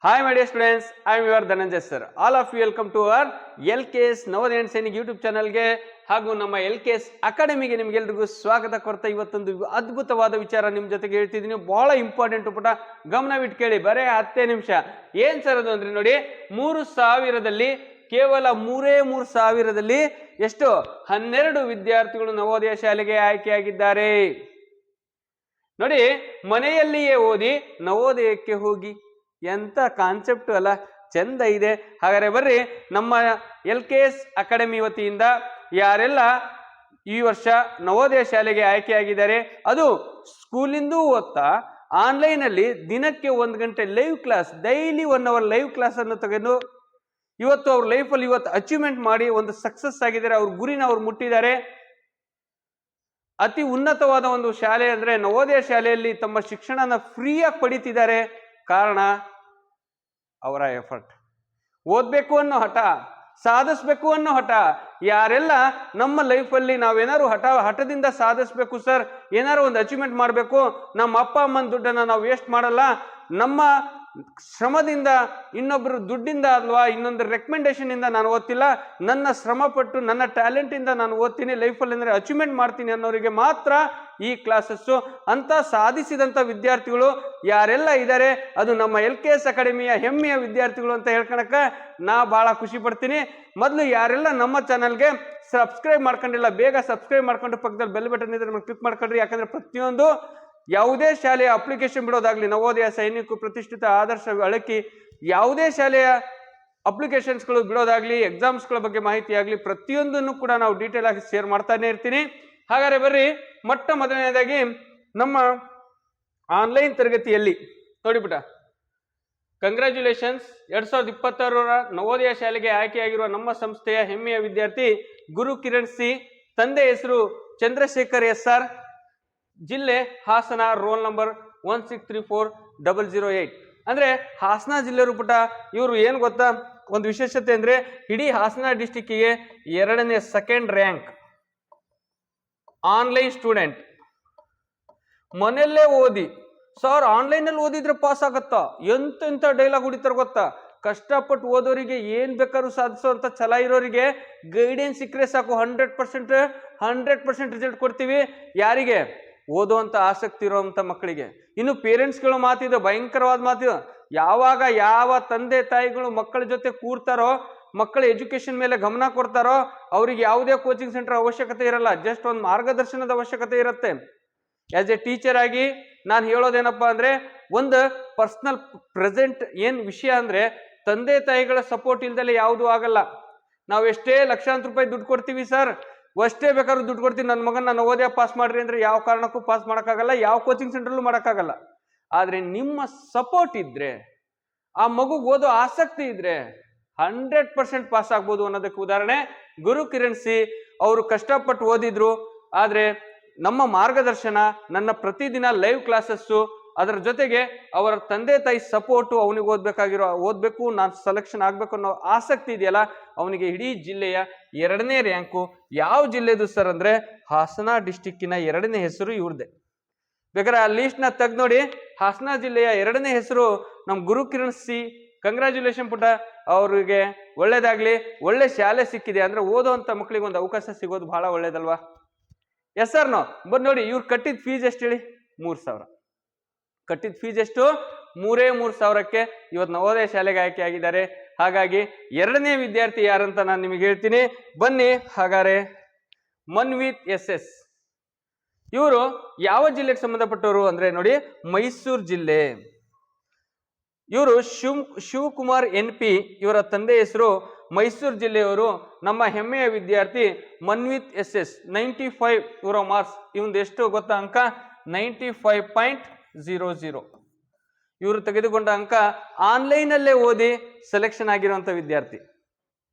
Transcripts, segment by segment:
Hi my dear students, I am your Dhananjay sir. All of you welcome to our LKS Navodaya Sainik YouTube ಚಾನಲ್ಗೆ ಹಾಗೂ ನಮ್ಮ LKS ಅಕಾಡೆಮಿಗೆ ನಿಮಗೆಲ್ಲರಿಗೂ ಸ್ವಾಗತ ಕೊಡ್ತಾ ಇವತ್ತೊಂದು ಅದ್ಭುತವಾದ ವಿಚಾರ ನಿಮ್ಮ ಜೊತೆಗೆ ಹೇಳ್ತಿದ್ದೀನಿ. ಬಹಳ ಇಂಪಾರ್ಟೆಂಟ್ ಪುಟ ಗಮನವಿಟ್ಟು ಕೇಳಿ, ಬರೇ 10 ನಿಮಿಷ. ಏನ್ ಸರ್ ಅದು ಅಂದ್ರೆ ನೋಡಿ, 3000ದಲ್ಲಿ ಕೇವಲ 3,000ದಲ್ಲಿ ಎಷ್ಟು 12 ವಿದ್ಯಾರ್ಥಿಗಳು ನವೋದಯ ಶಾಲೆಗೆ ಆಯ್ಕೆಯಾಗಿದ್ದಾರೆ. ನೋಡಿ, ಮನೆಯಲ್ಲಿಯೇ ಓದಿ ನವೋದಯಕ್ಕೆ ಹೋಗಿ, ಎಂತ ಕಾನ್ಸೆಪ್ಟ್ ಅಲ್ಲ, ಚಂದ ಇದೆ. ಹಾಗಾದ್ರೆ ಬರ್ರಿ, ನಮ್ಮ LKS ಅಕಾಡೆಮಿ ವತಿಯಿಂದ ಯಾರೆಲ್ಲ ಈ ವರ್ಷ ನವೋದಯ ಶಾಲೆಗೆ ಆಯ್ಕೆಯಾಗಿದ್ದಾರೆ, ಅದು ಸ್ಕೂಲಿಂದ ಓದ್ತಾ ಆನ್ಲೈನ್ ಅಲ್ಲಿ ದಿನಕ್ಕೆ 1 ಗಂಟೆ live class, daily 1 hour live class ಅನ್ನು ತೆಗೆದು ಇವತ್ತು ಅವ್ರ ಲೈಫಲ್ಲಿ ಇವತ್ತು ಅಚೀವ್ಮೆಂಟ್ ಮಾಡಿ ಒಂದು ಸಕ್ಸಸ್ ಆಗಿದ್ದಾರೆ, ಅವ್ರ ಗುರಿನ ಅವ್ರು ಮುಟ್ಟಿದ್ದಾರೆ. ಅತಿ ಉನ್ನತವಾದ ಒಂದು ಶಾಲೆ ಅಂದ್ರೆ ನವೋದಯ ಶಾಲೆಯಲ್ಲಿ ತಮ್ಮ ಶಿಕ್ಷಣನ ಫ್ರೀಯಾಗಿ ಪಡಿತಿದ್ದಾರೆ. ಕಾರಣ ಅವರ ಎಫರ್ಟ್. ಓದ್ಬೇಕು ಅನ್ನೋ ಹಠ, ಸಾಧಿಸ್ಬೇಕು ಅನ್ನೋ ಹಠ. ಯಾರೆಲ್ಲ ನಮ್ಮ ಲೈಫಲ್ಲಿ ನಾವೇನಾದ್ರು ಹಠದಿಂದ ಸಾಧಿಸ್ಬೇಕು ಸರ್, ಏನಾರು ಒಂದು ಅಚೀವ್ಮೆಂಟ್ ಮಾಡಬೇಕು, ನಮ್ಮ ಅಪ್ಪ ಅಮ್ಮನ ದುಡ್ಡನ್ನ ನಾವು ವೇಸ್ಟ್ ಮಾಡಲ್ಲ, ನಮ್ಮ ಶ್ರಮದಿಂದ, ಇನ್ನೊಬ್ರು ದುಡ್ಡಿಂದ ಅಲ್ವಾ ಇನ್ನೊಂದು ರೆಕಮೆಂಡೇಶನ್ ಇಂದ ನಾನು ಓದ್ತಿಲ್ಲ, ನನ್ನ ಶ್ರಮ ಪಟ್ಟು ನನ್ನ ಟ್ಯಾಲೆಂಟ್ ಇಂದ ನಾನು ಓದ್ತೀನಿ, ಲೈಫಲ್ಲಿ ಅಂದ್ರೆ ಅಚೀವ್ಮೆಂಟ್ ಮಾಡ್ತೀನಿ ಅನ್ನೋರಿಗೆ ಮಾತ್ರ ಈ ಕ್ಲಾಸಸ್ಸು. ಅಂತ ಸಾಧಿಸಿದಂಥ ವಿದ್ಯಾರ್ಥಿಗಳು ಯಾರೆಲ್ಲ ಇದ್ದಾರೆ, ಅದು ನಮ್ಮ LKS ಅಕಾಡೆಮಿಯ ಹೆಮ್ಮೆಯ ವಿದ್ಯಾರ್ಥಿಗಳು ಅಂತ ಹೇಳ್ಕೊಳಕ ನಾ ಬಹಳ ಖುಷಿ ಪಡ್ತೀನಿ. ಮೊದಲು ಯಾರೆಲ್ಲ ನಮ್ಮ ಚಾನಲ್ಗೆ ಸಬ್ಸ್ಕ್ರೈಬ್ ಮಾಡ್ಕೊಂಡಿಲ್ಲ, ಬೇಗ ಸಬ್ಸ್ಕ್ರೈಬ್ ಮಾಡ್ಕೊಂಡು ಪಕ್ಕದಲ್ಲಿ ಬೆಲ್ ಬಟನ್ ಇದ್ರೆ ಕ್ಲಿಕ್ ಮಾಡ್ಕೊಂಡ್ರಿ. ಯಾಕಂದ್ರೆ ಪ್ರತಿಯೊಂದು ಯಾವುದೇ ಶಾಲೆಯ ಅಪ್ಲಿಕೇಶನ್ ಬಿಡೋದಾಗ್ಲಿ, ನವೋದಯ ಸೈನಿಕ ಪ್ರತಿಷ್ಠಿತ ಆದರ್ಶ ಅಳಕಿ ಯಾವುದೇ ಶಾಲೆಯ ಅಪ್ಲಿಕೇಶನ್ಸ್ಗಳು ಬಿಡೋದಾಗ್ಲಿ, ಎಕ್ಸಾಮ್ಸ್ಗಳ ಬಗ್ಗೆ ಮಾಹಿತಿ ಆಗಲಿ, ಪ್ರತಿಯೊಂದನ್ನು ಕೂಡ ನಾವು ಡೀಟೇಲ್ ಆಗಿ ಶೇರ್ ಮಾಡ್ತಾನೆ ಇರ್ತೀನಿ. ಹಾಗಾದ್ರೆ ಬರ್ರಿ, ಮೊಟ್ಟ ಮೊದಲನೇದಾಗಿ ನಮ್ಮ ಆನ್ಲೈನ್ ತರಗತಿಯಲ್ಲಿ ನೋಡಿಬಿಟ್ಟ, ಕಂಗ್ರ್ಯಾಚುಲೇಷನ್ಸ್, 2026ರ ನವೋದಯ ಶಾಲೆಗೆ ಆಯ್ಕೆಯಾಗಿರುವ ನಮ್ಮ ಸಂಸ್ಥೆಯ ಹೆಮ್ಮೆಯ ವಿದ್ಯಾರ್ಥಿ ಗುರು ಕಿರಣ್ ಸಿ. ತಂದೆ ಹೆಸರು ಚಂದ್ರಶೇಖರ್ SR, ಜಿಲ್ಲೆ ಹಾಸನ, ರೋಲ್ ನಂಬರ್ 1634008. ಅಂದ್ರೆ ಹಾಸನ ಜಿಲ್ಲೆಯವರು ಪುಟ. ಇವರು ಏನು ಗೊತ್ತಾ, ಒಂದು ವಿಶೇಷತೆ ಅಂದ್ರೆ ಇಡೀ ಹಾಸನ ಡಿಸ್ಟಿಕ್ಕಿಗೆ 2ನೇ ಸೆಕೆಂಡ್ ರ್ಯಾಂಕ್ ಆನ್ಲೈನ್ ಸ್ಟೂಡೆಂಟ್. ಮನೆಯಲ್ಲೇ ಓದಿ ಸರ್, ಆನ್ಲೈನಲ್ಲಿ ಓದಿದ್ರೆ ಪಾಸ್ ಆಗತ್ತಾ, ಎಂತೆಂಥ ಡೈಲಾಗ್ ಹೊಡಿತಾರೆ ಗೊತ್ತಾ. ಕಷ್ಟಪಟ್ಟು ಓದೋರಿಗೆ ಏನ್ ಬೇಕಾದ್ರೂ ಸಾಧಿಸುವಂತ ಛಲ ಇರೋರಿಗೆ ಗೈಡೆನ್ಸ್ ಸಿಕ್ಕರೆ ಸಾಕು, 100% ರಿಸಲ್ಟ್ ಕೊಡ್ತೀವಿ. ಯಾರಿಗೆ? ಓದುವಂತ ಆಸಕ್ತಿ ಇರುವಂತ ಮಕ್ಕಳಿಗೆ. ಇನ್ನು ಪೇರೆಂಟ್ಸ್ಗಳು ಮಾತಿದೆ, ಭಯಂಕರವಾದ ಮಾತಿದೆ. ಯಾವಾಗ ಯಾವ ತಂದೆ ತಾಯಿಗಳು ಮಕ್ಕಳ ಜೊತೆ ಕೂರ್ತಾರೋ, ಮಕ್ಕಳ ಎಜುಕೇಶನ್ ಮೇಲೆ ಗಮನ ಕೊಡ್ತಾರೋ, ಅವ್ರಿಗೆ ಯಾವುದೇ ಕೋಚಿಂಗ್ ಸೆಂಟರ್ ಅವಶ್ಯಕತೆ ಇರಲ್ಲ, ಜಸ್ಟ್ ಒಂದು ಮಾರ್ಗದರ್ಶನದ ಅವಶ್ಯಕತೆ ಇರುತ್ತೆ. ಆಸ್ ಎ ಟೀಚರ್ ಆಗಿ ನಾನು ಹೇಳೋದೇನಪ್ಪಾ ಅಂದ್ರೆ, ಒಂದು ಪರ್ಸನಲ್ ಪ್ರೆಸೆಂಟ್ ಏನ್ ವಿಷಯ ಅಂದ್ರೆ, ತಂದೆ ತಾಯಿಗಳ ಸಪೋರ್ಟ್ ಇಲ್ದಲೆ ಯಾವುದು ಆಗಲ್ಲ. ನಾವು ಎಷ್ಟೇ ಲಕ್ಷಾಂತರ ರೂಪಾಯಿ ದುಡ್ಡು ಕೊಡ್ತೀವಿ ಸರ್, ಅಷ್ಟೇ ಬೇಕಾದ್ರೂ ದುಡ್ಡು ಕೊಡ್ತೀವಿ, ನನ್ನ ಮಗನ ನಾನು ನವೋದಯ ಪಾಸ್ ಮಾಡ್ರಿ ಅಂದ್ರೆ ಯಾವ ಕಾರಣಕ್ಕೂ ಪಾಸ್ ಮಾಡೋಕ್ಕಾಗಲ್ಲ, ಯಾವ ಕೋಚಿಂಗ್ ಸೆಂಟರ್ಲ್ಲೂ ಮಾಡೋಕ್ಕಾಗಲ್ಲ. ಆದ್ರೆ ನಿಮ್ಮ ಸಪೋರ್ಟ್ ಇದ್ರೆ, ಆ ಮಗುಗೆ ಓದೋ ಆಸಕ್ತಿ ಇದ್ರೆ 100% ಪಾಸ್ ಆಗ್ಬೋದು ಅನ್ನೋದಕ್ಕೆ ಉದಾಹರಣೆ ಗುರು ಕಿರಣ್ ಸಿ. ಅವರು ಕಷ್ಟಪಟ್ಟು ಓದಿದ್ರು, ಆದ್ರೆ ನಮ್ಮ ಮಾರ್ಗದರ್ಶನ, ನನ್ನ ಪ್ರತಿದಿನ ಲೈವ್ ಕ್ಲಾಸಸ್ಸು, ಅದರ ಜೊತೆಗೆ ಅವರ ತಂದೆ ತಾಯಿ ಸಪೋರ್ಟು, ಅವನಿಗೆ ಓದ್ಬೇಕು, ನಾನು ಸೆಲೆಕ್ಷನ್ ಆಗ್ಬೇಕು ಅನ್ನೋ ಆಸಕ್ತಿ ಇದೆಯಲ್ಲ, ಅವನಿಗೆ ಇಡೀ ಜಿಲ್ಲೆಯ 2ನೇ ರ್ಯಾಂಕು. ಯಾವ ಜಿಲ್ಲೆದು ಸರ್ ಅಂದ್ರೆ ಹಾಸನ ಡಿಸ್ಟಿಕ್ಕಿನ 2ನೇ ಹೆಸರು ಇವ್ರದೇ. ಬೇಕಾದ್ರೆ ಆ ಲೀಸ್ಟ್ ನ ತೆಗ್ದು ನೋಡಿ, ಹಾಸನ ಜಿಲ್ಲೆಯ 2ನೇ ಹೆಸರು ನಮ್ಮ ಗುರು ಕಿರಣ್ ಸಿ. ಕಂಗ್ರ್ಯಾಚುಲೇಷನ್ ಪುಟ, ಅವ್ರಿಗೆ ಒಳ್ಳೇದಾಗ್ಲಿ. ಒಳ್ಳೆ ಶಾಲೆ ಸಿಕ್ಕಿದೆ ಅಂದ್ರೆ ಓದುವಂತ ಮಕ್ಕಳಿಗೆ ಒಂದು ಅವಕಾಶ ಸಿಗೋದು ಬಹಳ ಒಳ್ಳೇದಲ್ವಾ. ಎಸ್ ಸರ್ ನೋ ಬಂದ್ ನೋಡಿ, ಇವ್ರು ಕಟ್ಟಿದ ಫೀಸ್ ಎಷ್ಟು ಹೇಳಿ? 3,000 ಕಟ್ಟಿದ ಫೀಸ್ ಎಷ್ಟು? 3,000ಕ್ಕೆ ಇವತ್ತು ನವೋದಯ ಶಾಲೆಗೆ ಆಯ್ಕೆ ಆಗಿದ್ದಾರೆ. ಹಾಗಾಗಿ 2ನೇ ವಿದ್ಯಾರ್ಥಿ ಯಾರಂತ ನಾನು ನಿಮಗೆ ಹೇಳ್ತೀನಿ, ಬನ್ನಿ. ಹಾಗಾದ್ರೆ ಮನ್ವಿತ್ SS, ಇವರು ಯಾವ ಜಿಲ್ಲೆಗೆ ಸಂಬಂಧಪಟ್ಟವರು ಅಂದ್ರೆ ನೋಡಿ, ಮೈಸೂರು ಜಿಲ್ಲೆ. ಇವರು ಶಿವಕುಮಾರ್ NP, ಇವರ ತಂದೆ ಹೆಸರು. ಮೈಸೂರು ಜಿಲ್ಲೆಯವರು. ನಮ್ಮ ಹೆಮ್ಮೆಯ ವಿದ್ಯಾರ್ಥಿ ಮನ್ವಿತ್ SS 95 ಇವರ ಮಾರ್ಕ್ಸ್. ಇವಂದು ಎಷ್ಟು ಗೊತ್ತಾ ಅಂಕ? 95.00. ಇವರು ತೆಗೆದುಕೊಂಡ ಅಂಕ ಆನ್ಲೈನ್ ಅಲ್ಲೇ ಓದಿ ಸೆಲೆಕ್ಷನ್ ಆಗಿರುವಂತ ವಿದ್ಯಾರ್ಥಿ.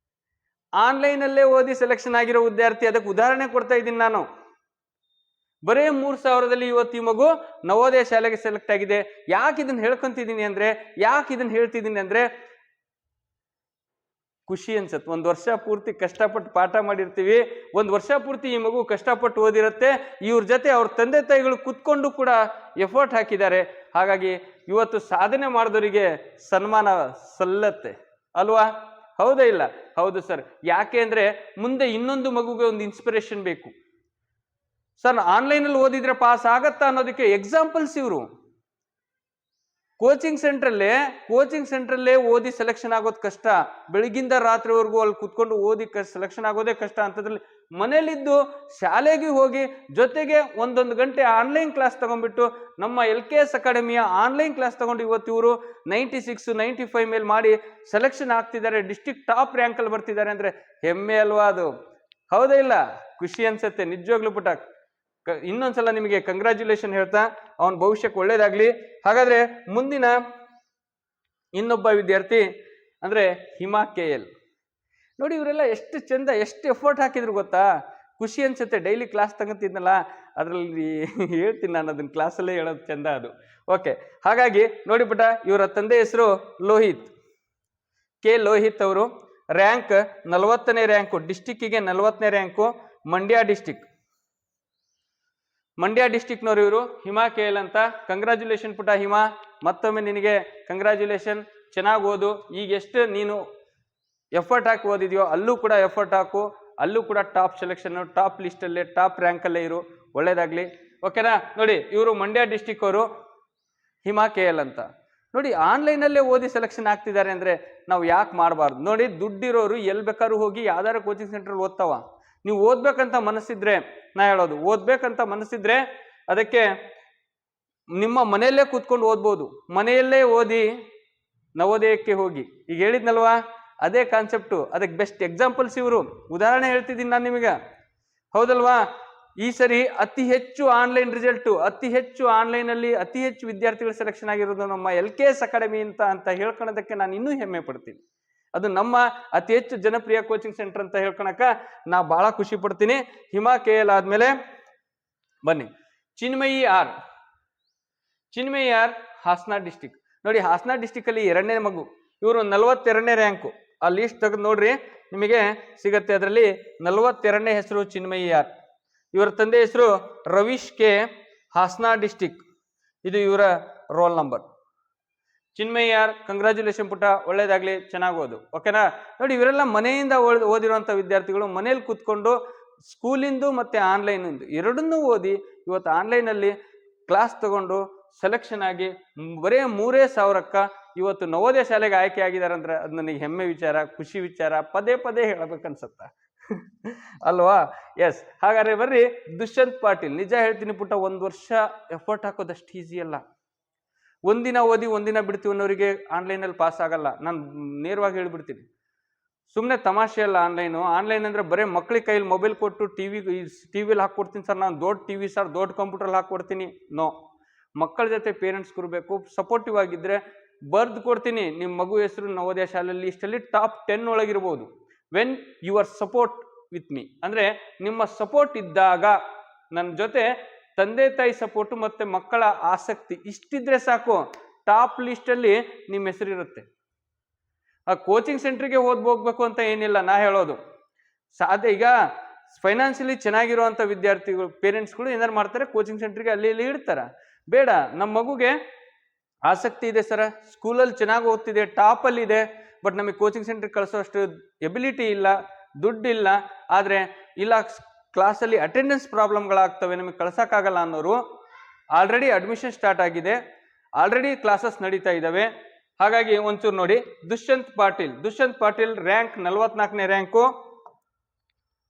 ಆನ್ಲೈನ್ ಅಲ್ಲೇ ಓದಿ ಸೆಲೆಕ್ಷನ್ ಆಗಿರೋ ವಿದ್ಯಾರ್ಥಿ. ಅದಕ್ಕೆ ಉದಾಹರಣೆ ಕೊಡ್ತಾ ಇದ್ದೀನಿ ನಾನು. ಬರೇ 3,000ದಲ್ಲಿ ಇವತ್ತು ಈ ಮಗು ನವೋದಯ ಶಾಲೆಗೆ ಸೆಲೆಕ್ಟ್ ಆಗಿದೆ. ಯಾಕೆ ಇದನ್ನ ಹೇಳ್ಕೊಂತಿದ್ದೀನಿ ಅಂದ್ರೆ, ಖುಷಿ ಅನ್ಸುತ್ತೆ. 1 ವರ್ಷ ಪೂರ್ತಿ ಕಷ್ಟಪಟ್ಟು ಪಾಠ ಮಾಡಿರ್ತೀವಿ, 1 ವರ್ಷ ಪೂರ್ತಿ ಈ ಮಗು ಕಷ್ಟಪಟ್ಟು ಓದಿರುತ್ತೆ. ಇವ್ರ ಜೊತೆ ಅವ್ರ ತಂದೆ ತಾಯಿಗಳು ಕುತ್ಕೊಂಡು ಕೂಡ ಎಫರ್ಟ್ ಹಾಕಿದ್ದಾರೆ. ಹಾಗಾಗಿ ಇವತ್ತು ಸಾಧನೆ ಮಾಡಿದವರಿಗೆ ಸನ್ಮಾನ ಸಲ್ಲತ್ತೆ ಅಲ್ವಾ? ಹೌದಾ ಇಲ್ಲ? ಹೌದು ಸರ್. ಯಾಕೆ ಅಂದ್ರೆ ಮುಂದೆ ಇನ್ನೊಂದು ಮಗುಗೆ ಒಂದು ಇನ್ಸ್ಪಿರೇಷನ್ ಬೇಕು. ಸರ್ ಆನ್ಲೈನಲ್ಲಿ ಓದಿದ್ರೆ ಪಾಸ್ ಆಗತ್ತಾ ಅನ್ನೋದಕ್ಕೆ ಎಕ್ಸಾಂಪಲ್ಸ್ ಇವರು. ಕೋಚಿಂಗ್ ಸೆಂಟ್ರಲ್ಲೇ ಓದಿ ಸೆಲೆಕ್ಷನ್ ಆಗೋದು ಕಷ್ಟ. ಬೆಳಗಿಂದ ರಾತ್ರಿವರೆಗೂ ಅಲ್ಲಿ ಕುತ್ಕೊಂಡು ಓದಿ ಸೆಲೆಕ್ಷನ್ ಆಗೋದೇ ಕಷ್ಟ. ಅಂತದ್ರಲ್ಲಿ ಮನೇಲಿದ್ದು ಶಾಲೆಗೆ ಹೋಗಿ ಜೊತೆಗೆ ಒಂದೊಂದು ಗಂಟೆ ಆನ್ಲೈನ್ ಕ್ಲಾಸ್ ತಗೊಂಡ್ಬಿಟ್ಟು ನಮ್ಮ LKS ಅಕಾಡೆಮಿಯ ಆನ್ಲೈನ್ ಕ್ಲಾಸ್ ತಗೊಂಡು ಇವತ್ತು ಇವರು 96, 95 ಮೇಲೆ ಮಾಡಿ ಸೆಲೆಕ್ಷನ್ ಆಗ್ತಿದ್ದಾರೆ, ಡಿಸ್ಟ್ರಿಕ್ಟ್ ಟಾಪ್ ರ್ಯಾಂಕ್ ಅಲ್ಲಿ ಬರ್ತಿದ್ದಾರೆ ಅಂದ್ರೆ ಹೆಮ್ಮೆ ಅಲ್ವಾ ಅದು? ಹೌದಾ ಇಲ್ಲ? ಖುಷಿ ಅನ್ಸುತ್ತೆ ನಿಜವಾಗ್ಲೂ ಪುಟ. ಇನ್ನೊಂದ್ಸಲ ನಿಮಗೆ ಕಂಗ್ರಾಚ್ಯುಲೇಷನ್ ಹೇಳ್ತಾ ಅವನ ಭವಿಷ್ಯಕ್ಕೆ ಒಳ್ಳೇದಾಗ್ಲಿ. ಹಾಗಾದ್ರೆ ಮುಂದಿನ ಇನ್ನೊಬ್ಬ ವಿದ್ಯಾರ್ಥಿ ಅಂದ್ರೆ ಹಿಮಾ KL. ನೋಡಿ ಇವರೆಲ್ಲ ಎಷ್ಟು ಚಂದ, ಎಷ್ಟು ಎಫರ್ಟ್ ಹಾಕಿದ್ರು ಗೊತ್ತಾ? ಖುಷಿ ಅನ್ಸುತ್ತೆ. ಡೈಲಿ ಕ್ಲಾಸ್ ತಗೊಂತಿದ್ನಲ್ಲ ಅದ್ರಲ್ಲಿ ಹೇಳ್ತೀನಿ ನಾನು, ಅದನ್ನ ಕ್ಲಾಸಲ್ಲೇ ಹೇಳೋದು ಚಂದ ಅದು. ಓಕೆ, ಹಾಗಾಗಿ ನೋಡಿ ಪುಟ, ಇವರ ತಂದೆ ಹೆಸರು ಲೋಹಿತ್, K ಲೋಹಿತ್ ಅವರು. ರ್ಯಾಂಕ್ 40ನೇ ರ್ಯಾಂಕು, ಡಿಸ್ಟಿಕ್ಕಿಗೆ 40ನೇ ರ್ಯಾಂಕು, ಮಂಡ್ಯ ಡಿಸ್ಟಿಕ್ನವರು ಇವರು. ಹಿಮಾ KL ಅಂತ. ಕಂಗ್ರಾಚ್ಯುಲೇಷನ್ ಪುಟ ಹಿಮಾ, ಮತ್ತೊಮ್ಮೆ ನಿನಗೆ ಕಂಗ್ರಾಚ್ಯುಲೇಷನ್. ಚೆನ್ನಾಗಿ ಓದು. ಈಗ ಎಷ್ಟು ನೀನು ಎಫರ್ಟ್ ಹಾಕಿ ಓದಿದ್ಯೋ ಅಲ್ಲೂ ಕೂಡ ಎಫರ್ಟ್ ಹಾಕು, ಅಲ್ಲೂ ಕೂಡ ಟಾಪ್ ಸೆಲೆಕ್ಷನ್, ಟಾಪ್ ಲಿಸ್ಟಲ್ಲೇ, ಟಾಪ್ ರ್ಯಾಂಕಲ್ಲೇ ಇರು. ಒಳ್ಳೇದಾಗ್ಲಿ. ಓಕೆನಾ? ನೋಡಿ ಇವರು ಮಂಡ್ಯ ಡಿಸ್ಟಿಕ್ ಅವರು, ಹಿಮಾ KL ಅಂತ. ನೋಡಿ ಆನ್ಲೈನಲ್ಲೇ ಓದಿ ಸೆಲೆಕ್ಷನ್ ಆಗ್ತಿದ್ದಾರೆ ಅಂದ್ರೆ ನಾವು ಯಾಕೆ ಮಾಡಬಾರ್ದು? ನೋಡಿ ದುಡ್ಡಿರೋರು ಎಲ್ಲಿ ಬೇಕಾದ್ರೂ ಹೋಗಿ ಯಾವ್ದಾರು ಕೋಚಿಂಗ್ ಸೆಂಟ್ರಲ್ಲಿ ಓದ್ತಾವ. ನೀವು ಓದ್ಬೇಕಂತ ಮನಸ್ಸಿದ್ರೆ, ನಾ ಹೇಳೋದು ಓದ್ಬೇಕಂತ ಮನಸ್ಸಿದ್ರೆ ಅದಕ್ಕೆ ನಿಮ್ಮ ಮನೆಯಲ್ಲೇ ಕೂತ್ಕೊಂಡು ಓದ್ಬೋದು. ಮನೆಯಲ್ಲೇ ಓದಿ ನವೋದಯಕ್ಕೆ ಹೋಗಿ. ಈಗ ಹೇಳಿದ್ನಲ್ವಾ, ಅದೇ ಕಾನ್ಸೆಪ್ಟು. ಅದಕ್ಕೆ ಬೆಸ್ಟ್ ಎಕ್ಸಾಂಪಲ್ಸ್ ಇವರು. ಉದಾಹರಣೆ ಹೇಳ್ತಿದ್ದೀನಿ ನಾನು ನಿಮಗೆ, ಹೌದಲ್ವಾ? ಈ ಸರಿ ಅತಿ ಹೆಚ್ಚು ಆನ್ಲೈನ್ ರಿಸಲ್ಟು, ಅತಿ ಹೆಚ್ಚು ಆನ್ಲೈನಲ್ಲಿ ಅತಿ ಹೆಚ್ಚು ವಿದ್ಯಾರ್ಥಿಗಳು ಸೆಲೆಕ್ಷನ್ ಆಗಿರೋದು ನಮ್ಮ LKS ಅಕಾಡೆಮಿ ಅಂತ ಹೇಳ್ಕೊಳೋದಕ್ಕೆ ನಾನು ಇನ್ನೂ ಹೆಮ್ಮೆ ಪಡ್ತೀನಿ. ಅದು ನಮ್ಮ ಅತಿ ಹೆಚ್ಚು ಜನಪ್ರಿಯ ಕೋಚಿಂಗ್ ಸೆಂಟರ್ ಅಂತ ಹೇಳ್ಕೊಳಕ ನಾ ಬಹಳ ಖುಷಿ ಪಡ್ತೀನಿ. ಹಿಮಾ KL ಆದ್ಮೇಲೆ ಬನ್ನಿ ಚಿನ್ಮಯಿ ಆರ್, ಹಾಸನ ಡಿಸ್ಟಿಕ್. ನೋಡಿ ಹಾಸನ ಡಿಸ್ಟಿಕ್ ಅಲ್ಲಿ 2ನೇ ಮಗು. ಇವರು 42ನೇ ರ್ಯಾಂಕು. ಆ ಲೀಸ್ಟ್ ತೆಗೆದು ನೋಡ್ರಿ, ನಿಮಗೆ ಸಿಗತ್ತೆ. ಅದರಲ್ಲಿ 42ನೇ ಹೆಸರು ಚಿನ್ಮಯಿ ಆರ್. ಇವರ ತಂದೆ ಹೆಸರು ರವೀಶ್ K, ಹಾಸನ ಡಿಸ್ಟಿಕ್. ಇದು ಇವರ ರೋಲ್ ನಂಬರ್. ಚಿನ್ಮಯಿ ಆರ್, ಕಂಗ್ರಾಚ್ಯುಲೇಷನ್ ಪುಟ, ಒಳ್ಳೇದಾಗ್ಲಿ, ಚೆನ್ನಾಗಿ ಓದು. ಓಕೆನಾ? ನೋಡಿ ಇವರೆಲ್ಲ ಮನೆಯಿಂದ ಓದಿರುವಂತ ವಿದ್ಯಾರ್ಥಿಗಳು. ಮನೇಲಿ ಕೂತ್ಕೊಂಡು ಸ್ಕೂಲಿಂದು ಮತ್ತೆ ಆನ್ಲೈನಿಂದು ಎರಡನ್ನೂ ಓದಿ ಇವತ್ತು ಆನ್ಲೈನಲ್ಲಿ ಕ್ಲಾಸ್ ತಗೊಂಡು ಸೆಲೆಕ್ಷನ್ ಆಗಿ ಬರೇ 3,000ಕ್ಕ ಇವತ್ತು ನವೋದಯ ಶಾಲೆಗೆ ಆಯ್ಕೆ ಆಗಿದ್ದಾರೆ ಅಂದ್ರೆ ಅದು ನನಗೆ ಹೆಮ್ಮೆ ವಿಚಾರ, ಖುಷಿ ವಿಚಾರ. ಪದೇ ಪದೇ ಹೇಳಬೇಕನ್ಸತ್ತ ಅಲ್ವಾ? ಎಸ್. ಹಾಗಾದ್ರೆ ಬರ್ರಿ ದುಷ್ಯಂತ್ ಪಾಟೀಲ್. ನಿಜ ಹೇಳ್ತೀನಿ ಪುಟ್ಟ, 1 ವರ್ಷ ಎಫರ್ಟ್ ಹಾಕೋದಷ್ಟು ಈಸಿ ಅಲ್ಲ. ಒಂದಿನ ಓದಿ ಒಂದಿನ ಬಿಡ್ತೀವಿ ಅನ್ನೋರಿಗೆ ಆನ್ಲೈನಲ್ಲಿ ಪಾಸ್ ಆಗಲ್ಲ. ನಾನು ನೇರವಾಗಿ ಹೇಳ್ಬಿಡ್ತೀನಿ. ಸುಮ್ಮನೆ ತಮಾಷೆ ಅಲ್ಲ ಆನ್ಲೈನ್ ಅಂದ್ರೆ ಬರೀ ಮಕ್ಳಿಗೆ ಕೈಲಿ ಮೊಬೈಲ್ ಕೊಟ್ಟು ಟಿವಿಲಿ ಹಾಕ್ಕೊಡ್ತೀನಿ ಸರ್, ನಾನು ದೊಡ್ಡ ಟಿವಿ ಸರ್, ದೊಡ್ಡ ಕಂಪ್ಯೂಟರ್ ಹಾಕ್ಕೊಡ್ತೀನಿ. ನೋ, ಮಕ್ಕಳ ಜೊತೆ ಪೇರೆಂಟ್ಸ್ ಕೊಡಬೇಕು. ಸಪೋರ್ಟಿವ್ ಆಗಿದ್ರೆ ಬರ್ದು ಕೊಡ್ತೀನಿ. ನಿಮ್ಮ ಮಗು ಹೆಸರು ನವೋದಯ ಶಾಲೆಯಲ್ಲಿ ಇಷ್ಟಲ್ಲಿ ಟಾಪ್ 10 ಒಳಗಿರ್ಬೋದು. When your support with me, ಅಂದ್ರೆ ನಿಮ್ಮ ಸಪೋರ್ಟ್ ಇದ್ದಾಗ, ನನ್ನ ಜೊತೆ ತಂದೆ ತಾಯಿ ಸಪೋರ್ಟ್ ಮತ್ತೆ ಮಕ್ಕಳ ಆಸಕ್ತಿ ಇಷ್ಟಿದ್ರೆ ಸಾಕು, ಟಾಪ್ ಲಿಸ್ಟ್ ಅಲ್ಲಿ ನಿಮ್ಮ ಹೆಸರಿರುತ್ತೆ. ಆ ಕೋಚಿಂಗ್ ಸೆಂಟ್ರಿಗೆ ಹೋಗ್ಬೇಕು ಅಂತ ಏನಿಲ್ಲ. ನಾ ಹೇಳೋದು ಸಾಧ್ಯ. ಈಗ ಫೈನಾನ್ಷಿಯಲಿ ಚೆನ್ನಾಗಿರುವಂತ ವಿದ್ಯಾರ್ಥಿಗಳು, ಪೇರೆಂಟ್ಸ್ಗಳು ಏನಾರು ಮಾಡ್ತಾರೆ, ಕೋಚಿಂಗ್ ಸೆಂಟ್ರಿಗೆ ಅಲ್ಲಿ ಇಲ್ಲಿ ಇಡ್ತಾರ. ಬೇಡ, ನಮ್ಮ ಮಗುಗೆ ಆಸಕ್ತಿ ಇದೆ ಸರ್, ಸ್ಕೂಲಲ್ಲಿ ಚೆನ್ನಾಗಿ ಓದ್ತಿದೆ, ಟಾಪ್ ಅಲ್ಲಿ ಇದೆ, ಬಟ್ ನಮಗೆ ಕೋಚಿಂಗ್ ಸೆಂಟ್ರಿಗೆ ಕಳಿಸೋಷ್ಟು ಎಬಿಲಿಟಿ ಇಲ್ಲ, ದುಡ್ಡಿಲ್ಲ, ಆದ್ರೆ ಇಲ್ಲ ಕ್ಲಾಸಲ್ಲಿ ಅಟೆಂಡೆನ್ಸ್ ಪ್ರಾಬ್ಲಮ್ಗಳಾಗ್ತವೆ, ನಮಗೆ ಕಳ್ಸೋಕ್ಕಾಗಲ್ಲ ಅನ್ನೋರು, ಆಲ್ರೆಡಿ ಅಡ್ಮಿಷನ್ ಸ್ಟಾರ್ಟ್ ಆಗಿದೆ, ಆಲ್ರೆಡಿ ಕ್ಲಾಸಸ್ ನಡೀತಾ ಇದ್ದಾವೆ. ಹಾಗಾಗಿ ಒಂಚೂರು ನೋಡಿ, ದುಷ್ಯಂತ್ ಪಾಟೀಲ್ ರ್ಯಾಂಕ್ 44ನೇ ರ್ಯಾಂಕು,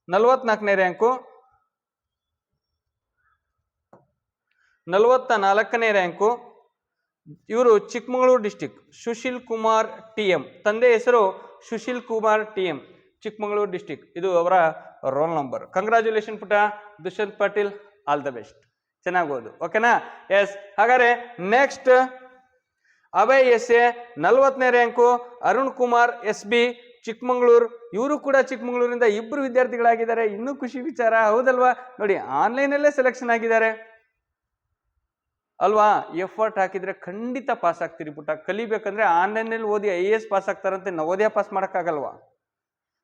44ನೇ ರ್ಯಾಂಕು. ಇವರು ಚಿಕ್ಕಮಗಳೂರು ಡಿಸ್ಟಿಕ್. ಸುಶೀಲ್ ಕುಮಾರ್ TM, ತಂದೆ ಹೆಸರು ಸುಶೀಲ್ ಕುಮಾರ್ TM, ಚಿಕ್ಕಮಗಳೂರು ಡಿಸ್ಟಿಕ್. ಇದು ಅವರ ರೋಲ್ ನಂಬರ್. ಕಂಗ್ರಾಚ್ಯುಲೇಷನ್ ಪುಟ Dushyant Patil, all the best, ಚೆನ್ನಾಗಿ ಓದು. ಓಕೆನಾ? ಎಸ್. ಹಾಗಾದ್ರೆ ನೆಕ್ಸ್ಟ್ ಅಭಯ್ SA 40ನೇ ರ್ಯಾಂಕು, ಅರುಣ್ ಕುಮಾರ್ SB, ಚಿಕ್ಕಮಗಳೂರು. ಇವರು ಕೂಡ ಚಿಕ್ಕಮಗಳೂರಿಂದ 2 ವಿದ್ಯಾರ್ಥಿಗಳಾಗಿದ್ದಾರೆ. ಇನ್ನೂ ಖುಷಿ ವಿಚಾರ, ಹೌದಲ್ವಾ? ನೋಡಿ ಆನ್ಲೈನಲ್ಲೇ ಸೆಲೆಕ್ಷನ್ ಆಗಿದ್ದಾರೆ ಅಲ್ವಾ? ಎಫರ್ಟ್ ಹಾಕಿದ್ರೆ ಖಂಡಿತ ಪಾಸ್ ಆಗ್ತೀರಿ ಪುಟ್ಟ. ಕಲಿಬೇಕಂದ್ರೆ ಆನ್ಲೈನಲ್ಲಿ ಓದಿ IAS ಪಾಸ್ ಆಗ್ತಾರಂತೆ, ನವೋದಯ ಪಾಸ್ ಮಾಡೋಕ್ಕಾಗಲ್ವಾ?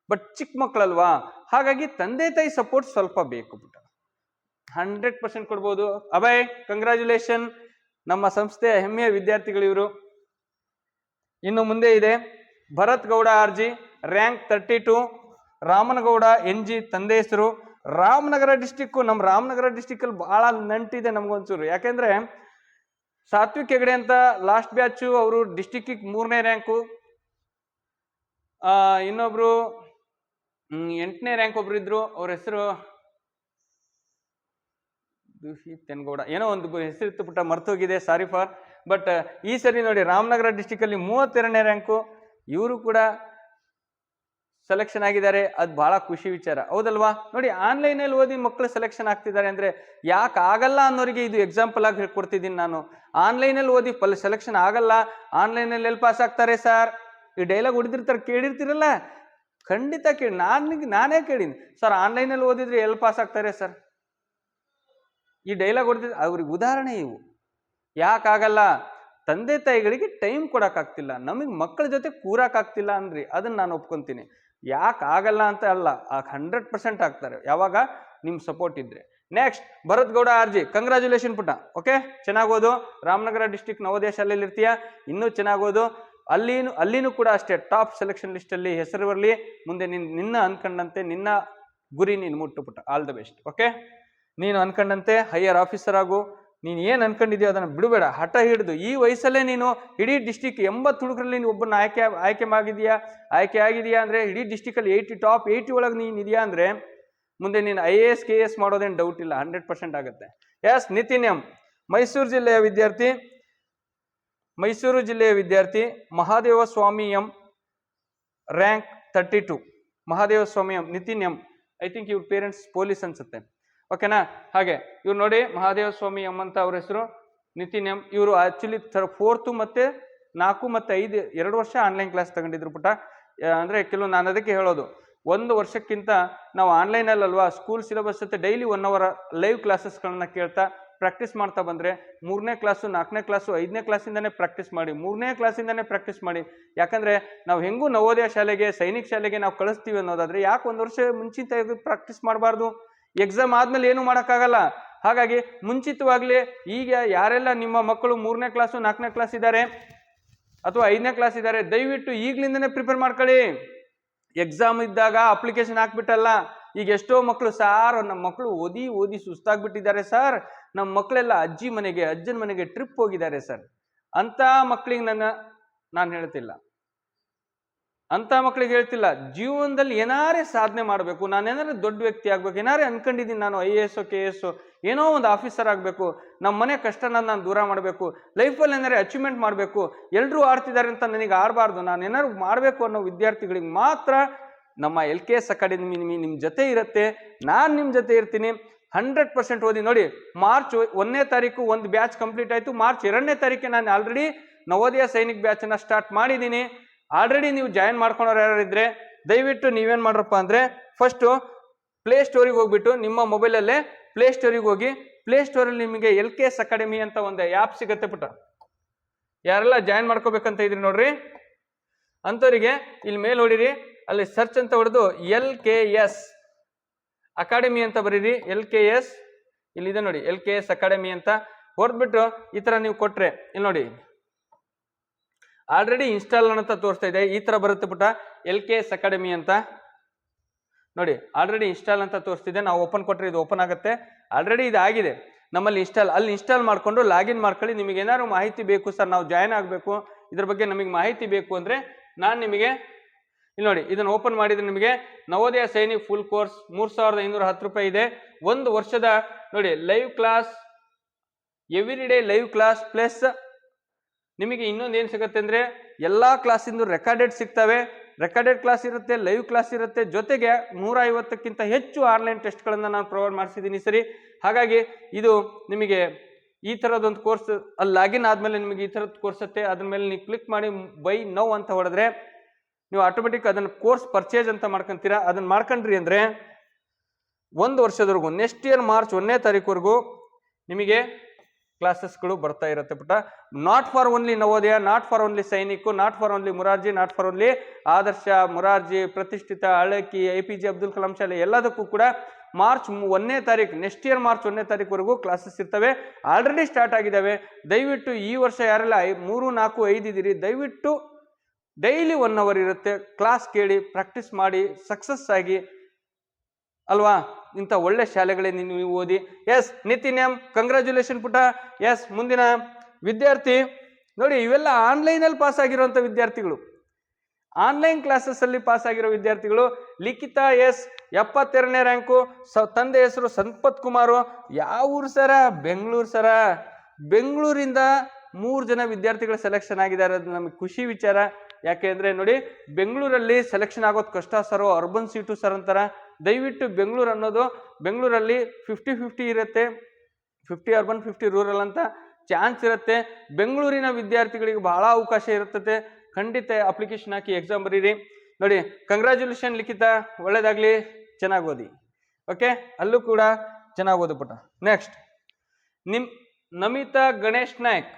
ಬಟ್ ಚಿಕ್ಕ ಮಕ್ಕಳಲ್ವಾ, ಹಾಗಾಗಿ ತಂದೆ ತಾಯಿ ಸಪೋರ್ಟ್ ಸ್ವಲ್ಪ ಬೇಕು ಪುಟ್ಟ. 100% ಕೊಡ್ಬೋದು. ಅಭಯ್, ಕಂಗ್ರಾಚ್ಯುಲೇಷನ್. ನಮ್ಮ ಸಂಸ್ಥೆಯ ಹೆಮ್ಮೆಯ ವಿದ್ಯಾರ್ಥಿಗಳು ಇವರು. ಇನ್ನು ಮುಂದೆ ಇದೆ ಭರತ್ ಗೌಡ ಆರ್ಜಿ, ರ್ಯಾಂಕ್ 32, ರಾಮನಗೌಡ NG ತಂದೆ ಹೆಸರು. ರಾಮನಗರ ಡಿಸ್ಟಿಕ್, ನಮ್ಮ ರಾಮನಗರ ಡಿಸ್ಟಿಕ್ ಅಲ್ಲಿ ಬಹಳ ನಂಟಿದೆ ನಮ್ಗೊಂಚೂರು. ಯಾಕೆಂದ್ರೆ ಸಾತ್ವಿಕ್ ಹೆಗಡೆ ಅಂತ ಲಾಸ್ಟ್ ಬ್ಯಾಚು, ಅವರು ಡಿಸ್ಟಿಕ್ 3ನೇ ರ್ಯಾಂಕು. ಇನ್ನೊಬ್ರು 8ನೇ ರ್ಯಾಂಕ್ ಒಬ್ರು ಇದ್ರು, ಅವ್ರ ಹೆಸರು ತೆನ್ಗೌಡ ಏನೋ ಒಂದು ಹೆಸರಿತ್ತು ಪುಟ್ಟ, ಮರ್ತೋಗಿದೆ, ಸಾರಿ ಫಾರ್. ಬಟ್ ಈ ಸರಿ ನೋಡಿ ರಾಮನಗರ ಡಿಸ್ಟಿಕ್ ಅಲ್ಲಿ 32ನೇ ರ್ಯಾಂಕು, ಇವರು ಕೂಡ ಸೆಲೆಕ್ಷನ್ ಆಗಿದ್ದಾರೆ. ಅದು ಬಹಳ ಖುಷಿ ವಿಚಾರ, ಹೌದಲ್ವಾ? ನೋಡಿ ಆನ್ಲೈನಲ್ಲಿ ಓದಿ ಮಕ್ಕಳು ಸೆಲೆಕ್ಷನ್ ಆಗ್ತಿದ್ದಾರೆ ಅಂದ್ರೆ ಯಾಕೆ ಆಗಲ್ಲ ಅನ್ನೋರಿಗೆ ಇದು ಎಕ್ಸಾಂಪಲ್ ಆಗಿ ಹೇಳ್ಕೊಡ್ತಿದ್ದೀನಿ ನಾನು. ಆನ್ಲೈನಲ್ಲಿ ಓದಿ ಸೆಲೆಕ್ಷನ್ ಆಗಲ್ಲ, ಆನ್ಲೈನಲ್ಲಿ ಎಲ್ಲಿ ಪಾಸ್ ಆಗ್ತಾರೆ ಸರ್? ಈ ಡೈಲಾಗ್ ಹೊಡಿದಿರ್ತಾರೆ, ಕೇಳಿರ್ತೀರಲ್ಲ, ಖಂಡಿತ ಕೇಳಿ. ನಾನೇ ಕೇಳೀನಿ ಸರ್, ಆನ್ಲೈನಲ್ಲಿ ಓದಿದ್ರೆ ಎಲ್ಲಿ ಪಾಸ್ ಆಗ್ತಾರೆ ಸರ್? ಈ ಡೈಲಾಗ್ ಹೊಡೆದಿದ್ರೆ ಅವ್ರಿಗೆ ಉದಾಹರಣೆ ಇವು. ಯಾಕಾಗಲ್ಲ? ತಂದೆ ತಾಯಿಗಳಿಗೆ ಟೈಮ್ ಕೊಡೋಕ್ಕಾಗ್ತಿಲ್ಲ, ನಮಗೆ ಮಕ್ಕಳ ಜೊತೆ ಕೂರಕ್ಕಾಗ್ತಿಲ್ಲ ಅಂದ್ರಿ, ಅದನ್ನ ನಾನು ಒಪ್ಕೊಂತೀನಿ. ಯಾಕೆ ಆಗಲ್ಲ ಅಂತ ಅಲ್ಲ, 100% ಆಗ್ತಾರೆ ಯಾವಾಗ ನಿಮ್ಮ ಸಪೋರ್ಟ್ ಇದ್ರೆ. ನೆಕ್ಸ್ಟ್ ಭರತ್ ಗೌಡ ಆರ್ಜಿ, ಕಂಗ್ರಾಚುಲೇಷನ್ ಪುಟ್ಟ. ಓಕೆ, ಚೆನ್ನಾಗೋದು. ರಾಮನಗರ ಡಿಸ್ಟಿಕ್ ನವೋದಯ ಶಾಲೆಯಲ್ಲಿ ಇರ್ತೀಯ, ಇನ್ನೂ ಚೆನ್ನಾಗೋದು. ಅಲ್ಲಿನೂ ಕೂಡ ಅಷ್ಟೇ ಟಾಪ್ ಸೆಲೆಕ್ಷನ್ ಲಿಸ್ಟ್ ಅಲ್ಲಿ ಹೆಸರು ಬರಲಿ. ಮುಂದೆ ನಿನ್ನ ಅನ್ಕೊಂಡಂತೆ ನಿನ್ನ ಗುರಿ ನೀನು ಮುಟ್ಟು ಪುಟ್ಟ. All the best. ಓಕೆ, ನೀನು ಅನ್ಕೊಂಡಂತೆ ಹೈಯರ್ ಆಫೀಸರ್ ಆಗು. ನೀನು ಏನು ಅನ್ಕೊಂಡಿದ್ಯೋ ಅದನ್ನು ಬಿಡಬೇಡ, ಹಠ ಹಿಡಿದು. ಈ ವಯಸ್ಸಲ್ಲೇ ನೀನು ಇಡೀ ಡಿಸ್ಟಿಕ್ 80 ಹುಡುಗರಲ್ಲಿ ನೀನು ಒಬ್ಬನ ಆಯ್ಕೆ ಆಗಿದೆಯಾ ಅಂದರೆ, ಇಡೀ ಡಿಸ್ಟಿಕಲ್ಲಿ ಟಾಪ್ 80 ಒಳಗೆ ನೀನು ಇದೆಯಾ ಅಂದರೆ, ಮುಂದೆ ನೀನು IAS KS ಮಾಡೋದೇನು ಡೌಟ್ ಇಲ್ಲ, 100% ಆಗುತ್ತೆ. ಎಸ್ ನಿತಿನ್ ಎಂ, ಮೈಸೂರು ಜಿಲ್ಲೆಯ ವಿದ್ಯಾರ್ಥಿ Mahadeva Swamy M, rank 32. Mahadeva Swamy M, Nitin M. I think ಇವ್ರ ಪೇರೆಂಟ್ಸ್ ಪೊಲೀಸ್ ಅನ್ಸುತ್ತೆ. ಓಕೆನಾ? ಹಾಗೆ ಇವ್ರು ನೋಡಿ, ಮಹಾದೇವ ಸ್ವಾಮಿ ಎಂ ಅಂತ ಅವ್ರ ಹೆಸರು, ನಿತಿನ್ ಎಂ. ಇವರು ಆಕ್ಚುಲಿ 4th ಮತ್ತೆ 4 ಮತ್ತೆ 5 2 ವರ್ಷ ಆನ್ಲೈನ್ ಕ್ಲಾಸ್ ತಗೊಂಡಿದ್ರು ಪುಟ್ಟ. ಅಂದ್ರೆ ಕೆಲವು ನಾನು ಅದಕ್ಕೆ ಹೇಳೋದು, 1 ವರ್ಷಕ್ಕಿಂತ ನಾವು ಆನ್ಲೈನಲ್ಲಿ ಅಲ್ವಾ, ಸ್ಕೂಲ್ ಸಿಲೆಬಸ್ ಜೊತೆ ಡೈಲಿ 1 ಅವರ್ ಲೈವ್ ಕ್ಲಾಸಸ್ಗಳನ್ನ ಕೇಳ್ತಾ ಪ್ರಾಕ್ಟೀಸ್ ಮಾಡ್ತಾ ಬಂದರೆ 3ನೇ ಕ್ಲಾಸು 4ನೇ ಕ್ಲಾಸು 5ನೇ ಕ್ಲಾಸಿಂದನೇ ಪ್ರಾಕ್ಟೀಸ್ ಮಾಡಿ, 3ನೇ ಕ್ಲಾಸಿಂದನೇ ಪ್ರಾಕ್ಟೀಸ್ ಮಾಡಿ. ಯಾಕಂದ್ರೆ ನಾವು ಹೆಂಗೂ ನವೋದಯ ಶಾಲೆಗೆ, ಸೈನಿಕ್ ಶಾಲೆಗೆ ನಾವು ಕಳಿಸ್ತೀವಿ ಅನ್ನೋದಾದ್ರೆ ಯಾಕೆ 1 ವರ್ಷ ಮುಂಚಿತ ಪ್ರಾಕ್ಟೀಸ್ ಮಾಡಬಾರ್ದು? ಎಕ್ಸಾಮ್ ಆದ್ಮೇಲೆ ಏನು ಮಾಡೋಕ್ಕಾಗಲ್ಲ. ಹಾಗಾಗಿ ಮುಂಚಿತವಾಗ್ಲೇ ಈಗ ಯಾರೆಲ್ಲ ನಿಮ್ಮ ಮಕ್ಕಳು 3ನೇ ಕ್ಲಾಸು 4ನೇ ಕ್ಲಾಸ್ ಇದ್ದಾರೆ ಅಥವಾ 5ನೇ ಕ್ಲಾಸ್ ಇದ್ದಾರೆ, ದಯವಿಟ್ಟು ಈಗ್ಲಿಂದನೇ ಪ್ರಿಪೇರ್ ಮಾಡ್ಕೊಳ್ಳಿ. ಎಕ್ಸಾಮ್ ಇದ್ದಾಗ ಅಪ್ಲಿಕೇಶನ್ ಹಾಕ್ಬಿಟ್ಟಲ್ಲ. ಈಗ ಎಷ್ಟೋ ಮಕ್ಕಳು, ಸಾರ್ ನಮ್ಮ ಮಕ್ಕಳು ಓದಿ ಸುಸ್ತಾಗ್ಬಿಟ್ಟಿದ್ದಾರೆ ಸರ್, ನಮ್ಮ ಮಕ್ಕಳೆಲ್ಲ ಅಜ್ಜನ ಮನೆಗೆ ಟ್ರಿಪ್ ಹೋಗಿದ್ದಾರೆ ಸರ್ ಅಂತ ಮಕ್ಕಳಿಗೆ ನಾನು ಹೇಳ್ತಿಲ್ಲ, ಅಂತ ಮಕ್ಕಳಿಗೆ ಹೇಳ್ತಿಲ್ಲ. ಜೀವನದಲ್ಲಿ ಏನಾರೇ ಸಾಧನೆ ಮಾಡಬೇಕು, ನಾನೇನಾರೇ ದೊಡ್ಡ ವ್ಯಕ್ತಿ ಆಗ್ಬೇಕು, ಏನಾರೇ ಅನ್ಕೊಂಡಿದ್ದೀನಿ ನಾನು, IAS KS ಏನೋ ಒಂದು ಆಫೀಸರ್ ಆಗಬೇಕು, ನಮ್ಮ ಮನೆ ಕಷ್ಟನ ನಾನು ದೂರ ಮಾಡಬೇಕು, ಲೈಫಲ್ಲಿ ಏನಾರೇ ಅಚೀವ್ಮೆಂಟ್ ಮಾಡಬೇಕು, ಎಲ್ಲರೂ ಆಡ್ತಿದ್ದಾರೆ ಅಂತ ನನಗೆ ಆಡಬಾರ್ದು, ನಾನು ಏನಾದ್ರು ಮಾಡಬೇಕು ಅನ್ನೋ ವಿದ್ಯಾರ್ಥಿಗಳಿಗೆ ಮಾತ್ರ ನಮ್ಮ LKS ಅಕಾಡೆಮಿ ನಿಮ್ಮ ಜೊತೆ ಇರುತ್ತೆ. ನಾನು ನಿಮ್ಮ ಜೊತೆ ಇರ್ತೀನಿ. 100% ಓದಿ. ನೋಡಿ, ಮಾರ್ಚ್ 1ನೇ ತಾರೀಕು ಒಂದು ಬ್ಯಾಚ್ ಕಂಪ್ಲೀಟ್ ಆಯಿತು. ಮಾರ್ಚ್ 2ನೇ ತಾರೀಕಿಗೆ ನಾನು ಆಲ್ರೆಡಿ ನವೋದಯ ಸೈನಿಕ್ ಬ್ಯಾಚನ್ನು ಸ್ಟಾರ್ಟ್ ಮಾಡಿದ್ದೀನಿ. ಆಲ್ರೆಡಿ ನೀವು ಜಾಯಿನ್ ಮಾಡ್ಕೊಂಡವ್ರು ಯಾರಿದ್ರೆ ದಯವಿಟ್ಟು ನೀವೇನು ಮಾಡ್ರಪ್ಪ ಅಂದರೆ, ಫಸ್ಟು ಪ್ಲೇ ಸ್ಟೋರಿಗೆ ಹೋಗ್ಬಿಟ್ಟು ನಿಮ್ಮ ಮೊಬೈಲಲ್ಲೇ ಪ್ಲೇ ಸ್ಟೋರಿಗೆ ಹೋಗಿ, ಪ್ಲೇ ಸ್ಟೋರಲ್ಲಿ ನಿಮಗೆ LKS ಅಕಾಡೆಮಿ ಅಂತ ಒಂದು ಆ್ಯಪ್ ಸಿಗುತ್ತೆ ಪುಟ್ಟ. ಯಾರೆಲ್ಲ ಜಾಯಿನ್ ಮಾಡ್ಕೋಬೇಕಂತ ಇದ್ರಿ ನೋಡ್ರಿ, ಅಂಥವ್ರಿಗೆ ಇಲ್ಲಿ ಮೇಲೆ ಹೊಡಿರಿ, ಅಲ್ಲಿ ಸರ್ಚ್ ಅಂತ ಹೊಡೆದು LKS ಅಕಾಡೆಮಿ ಅಂತ ಬರೀರಿ. LKS ಇಲ್ಲಿದೆ ನೋಡಿ, LKS ಅಕಾಡೆಮಿ ಅಂತ ಹೊಡೆದ್ಬಿಟ್ಟು ಈ ಥರ ನೀವು ಕೊಟ್ರೆ, ಇಲ್ಲಿ ನೋಡಿ ಆಲ್ರೆಡಿ ಇನ್ಸ್ಟಾಲ್ ಅಂತ ತೋರಿಸ್ತಾ ಇದೆ. ಈ ತರ ಬರುತ್ತೆ ಪುಟ್ಟ, LKS ಅಕಾಡೆಮಿ ಅಂತ ನೋಡಿ, ಆಲ್ರೆಡಿ ಇನ್ಸ್ಟಾಲ್ ಅಂತ ತೋರಿಸ್ತಿದೆ. ನಾವು ಓಪನ್ ಕೊಟ್ಟರೆ ಇದು ಓಪನ್ ಆಗುತ್ತೆ. ಆಲ್ರೆಡಿ ಇದು ಆಗಿದೆ ನಮ್ಮಲ್ಲಿ ಇನ್ಸ್ಟಾಲ್. ಅಲ್ಲಿ ಇನ್ಸ್ಟಾಲ್ ಮಾಡಿಕೊಂಡು ಲಾಗಿನ್ ಮಾಡ್ಕೊಳ್ಳಿ. ನಿಮಗೆ ಏನಾದ್ರು ಮಾಹಿತಿ ಬೇಕು ಸರ್, ನಾವು ಜಾಯ್ನ್ ಆಗಬೇಕು, ಇದ್ರ ಬಗ್ಗೆ ನಮಗೆ ಮಾಹಿತಿ ಬೇಕು ಅಂದರೆ ನಾನು ನಿಮಗೆ ಇಲ್ಲಿ ನೋಡಿ, ಇದನ್ನು ಓಪನ್ ಮಾಡಿದ್ರೆ ನಿಮಗೆ ನವೋದಯ ಸೈನಿಕ್ ಫುಲ್ ಕೋರ್ಸ್ 3510 ರೂಪಾಯಿ ಇದೆ. 1 ವರ್ಷದ ನೋಡಿ live class, every day live class plus ನಿಮಗೆ ಇನ್ನೊಂದು ಏನು ಸಿಗುತ್ತೆ ಅಂದರೆ ಎಲ್ಲ ಕ್ಲಾಸಿಂದು ರೆಕಾರ್ಡೆಡ್ ಸಿಗ್ತವೆ. ರೆಕಾರ್ಡೆಡ್ ಕ್ಲಾಸ್ ಇರುತ್ತೆ, ಲೈವ್ ಕ್ಲಾಸ್ ಇರುತ್ತೆ, ಜೊತೆಗೆ 150ಕ್ಕಿಂತ ಹೆಚ್ಚು ಆನ್ಲೈನ್ ಟೆಸ್ಟ್ಗಳನ್ನು ನಾನು ಪ್ರೊವೈಡ್ ಮಾಡಿಸಿದ್ದೀನಿ ಸರಿ. ಹಾಗಾಗಿ ಇದು ನಿಮಗೆ ಈ ಥರದೊಂದು ಕೋರ್ಸ್, ಅಲ್ಲಿ ಲಾಗಿನ್ ಆದಮೇಲೆ ನಿಮಗೆ ಈ ಥರದ್ದು ಕೋರ್ಸ್ ಇರುತ್ತೆ. ಅದ್ರ ಮೇಲೆ ನೀವು ಕ್ಲಿಕ್ ಮಾಡಿ ಬೈ ನೌ ಅಂತ ಹೊಡೆದ್ರೆ ನೀವು ಆಟೋಮೆಟಿಕ್ ಅದನ್ನು ಕೋರ್ಸ್ ಪರ್ಚೇಸ್ ಅಂತ ಮಾಡ್ಕೊಂತೀರಾ. ಅದನ್ನು ಮಾಡ್ಕೊಂಡ್ರಿ ಅಂದರೆ 1 ವರ್ಷದವರೆಗೂ, ನೆಕ್ಸ್ಟ್ ಇಯರ್ ಮಾರ್ಚ್ 1ನೇ ತಾರೀಕುವರೆಗೂ ನಿಮಗೆ ಕ್ಲಾಸಸ್ಗಳು ಬರ್ತಾ ಇರುತ್ತೆ ಪುಟ್ಟ. Not for only Navodaya, not for only Sainik, not for only Morarji, not for only Adarsha, Morarji, ಪ್ರತಿಷ್ಠಿತ, ಅಳಕಿ, APJ ಅಬ್ದುಲ್ ಕಲಾಂ ಶಾಲೆ, ಎಲ್ಲದಕ್ಕೂ ಕೂಡ ಮಾರ್ಚ್ 1ನೇ ತಾರೀಕು, ನೆಕ್ಸ್ಟ್ ಇಯರ್ ಮಾರ್ಚ್ 1ನೇ ತಾರೀಕುವರೆಗೂ ಕ್ಲಾಸಸ್ ಇರ್ತವೆ. ಆಲ್ರೆಡಿ ಸ್ಟಾರ್ಟ್ ಆಗಿದ್ದಾವೆ. ದಯವಿಟ್ಟು ಈ ವರ್ಷ ಯಾರೆಲ್ಲ 3, 4, 5 ಇದ್ದೀರಿ, ದಯವಿಟ್ಟು ಡೈಲಿ 1 ಅವರ್ ಇರುತ್ತೆ, ಕ್ಲಾಸ್ ಕೇಳಿ ಪ್ರಾಕ್ಟೀಸ್ ಮಾಡಿ ಸಕ್ಸಸ್ ಆಗಿ ಅಲ್ವಾ. ಇಂಥ ಒಳ್ಳೆ ಶಾಲೆಗಳೇ ನೀವು ಓದಿ. ಎಸ್ ನಿತಿನ್ ಎಂ, ಕಂಗ್ರ್ಯಾಚುಲೇಷನ್ ಪುಟ. ಎಸ್ ಮುಂದಿನ ವಿದ್ಯಾರ್ಥಿ ನೋಡಿ, ಇವೆಲ್ಲ ಆನ್ಲೈನಲ್ಲಿ ಪಾಸ್ ಆಗಿರುವಂಥ ವಿದ್ಯಾರ್ಥಿಗಳು, ಆನ್ಲೈನ್ ಕ್ಲಾಸಸ್ ಅಲ್ಲಿ ಪಾಸ್ ಆಗಿರೋ ವಿದ್ಯಾರ್ಥಿಗಳು. ಲಿಖಿತಾ ಎಸ್ 72ನೇ ರ್ಯಾಂಕು, ತಂದೆ ಹೆಸರು ಸಂಪತ್ ಕುಮಾರು. ಯಾವ ಊರು ಸರ? ಬೆಂಗಳೂರು ಸರ. ಬೆಂಗಳೂರಿಂದ 3 ಜನ ವಿದ್ಯಾರ್ಥಿಗಳು ಸೆಲೆಕ್ಷನ್ ಆಗಿದ್ದಾರೆ. ಅದು ನಮಗೆ ಖುಷಿ ವಿಚಾರ. ಯಾಕೆ ಅಂದರೆ ನೋಡಿ, ಬೆಂಗಳೂರಲ್ಲಿ ಸೆಲೆಕ್ಷನ್ ಆಗೋದು ಕಷ್ಟ ಸರ್, ಅರ್ಬನ್ ಸೀಟು ಸರ್ ಅಂತಾರ. ದಯವಿಟ್ಟು ಬೆಂಗಳೂರು ಅನ್ನೋದು, ಬೆಂಗಳೂರಲ್ಲಿ 50-50 ಇರುತ್ತೆ, 50 ಅರ್ಬನ್ 50 ರೂರಲ್ ಅಂತ ಚಾನ್ಸ್ ಇರುತ್ತೆ. ಬೆಂಗಳೂರಿನ ವಿದ್ಯಾರ್ಥಿಗಳಿಗೆ ಬಹಳ ಅವಕಾಶ ಇರುತ್ತದೆ. ಖಂಡಿತ ಅಪ್ಲಿಕೇಶನ್ ಹಾಕಿ ಎಕ್ಸಾಮ್ ಬರೀರಿ. ನೋಡಿ, ಕಂಗ್ರ್ಯಾಚುಲೇಷನ್ ಲಿಖಿತಾ, ಒಳ್ಳೇದಾಗ್ಲಿ, ಚೆನ್ನಾಗಿ ಓದಿ. ಓಕೆ, ಅಲ್ಲೂ ಕೂಡ ಚೆನ್ನಾಗಿ ಓದು ಪುಟ. Next Namita Ganesh Naik,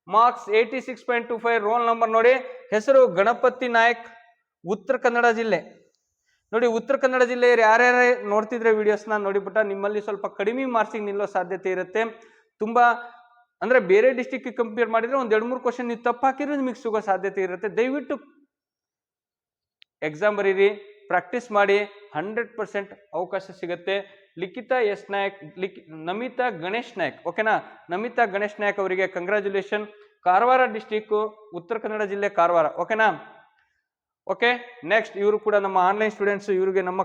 marks 86.25, roll number ನೋಡಿ, ಹೆಸರು ಗಣಪತಿ ನಾಯ್ಕ್, ಉತ್ತರ ಕನ್ನಡ ಜಿಲ್ಲೆ. ನೋಡಿ, ಉತ್ತರ ಕನ್ನಡ ಜಿಲ್ಲೆಯವರು ಯಾರ್ಯಾರೇ ನೋಡ್ತಿದ್ರೆ ವಿಡಿಯೋಸ್ನ ನೋಡಿಬಿಟ್ಟ, ನಿಮ್ಮಲ್ಲಿ ಸ್ವಲ್ಪ ಕಡಿಮೆ ಮಾರ್ಕ್ಸಿಗೆ ನಿಲ್ಲೋ ಸಾಧ್ಯತೆ ಇರುತ್ತೆ. ತುಂಬಾ ಅಂದ್ರೆ ಬೇರೆ ಡಿಸ್ಟಿಕ್ ಕಂಪೇರ್ ಮಾಡಿದ್ರೆ ಒಂದು 2-3 ಕ್ವಶನ್ ನೀವು ತಪ್ಪು ಹಾಕಿದ್ರೆ ನಿಮಗೆ ಸಿಗೋ ಸಾಧ್ಯತೆ ಇರುತ್ತೆ. ದಯವಿಟ್ಟು ಎಕ್ಸಾಮ್ ಬರೀರಿ, ಪ್ರಾಕ್ಟೀಸ್ ಮಾಡಿ, 100% ಅವಕಾಶ ಸಿಗುತ್ತೆ. ಲಿಖಿತಾ ಎಸ್ ನಾಯಕ್, ನಮಿತಾ ಗಣೇಶ್ ನಾಯಕ್. ಓಕೆನಾ, ನಮಿತಾ ಗಣೇಶ್ ನಾಯಕ್ ಅವರಿಗೆ ಕಂಗ್ರ್ಯಾಚುಲೇಷನ್. ಕಾರವಾರ ಡಿಸ್ಟಿಕ್, ಉತ್ತರ ಕನ್ನಡ ಜಿಲ್ಲೆ, ಕಾರವಾರ. ಓಕೆನಾ. ಓಕೆ, ನೆಕ್ಸ್ಟ್ ಇವರು ಕೂಡ ನಮ್ಮ ಆನ್ಲೈನ್ ಸ್ಟೂಡೆಂಟ್ಸ್. ಇವರಿಗೆ ನಮ್ಮ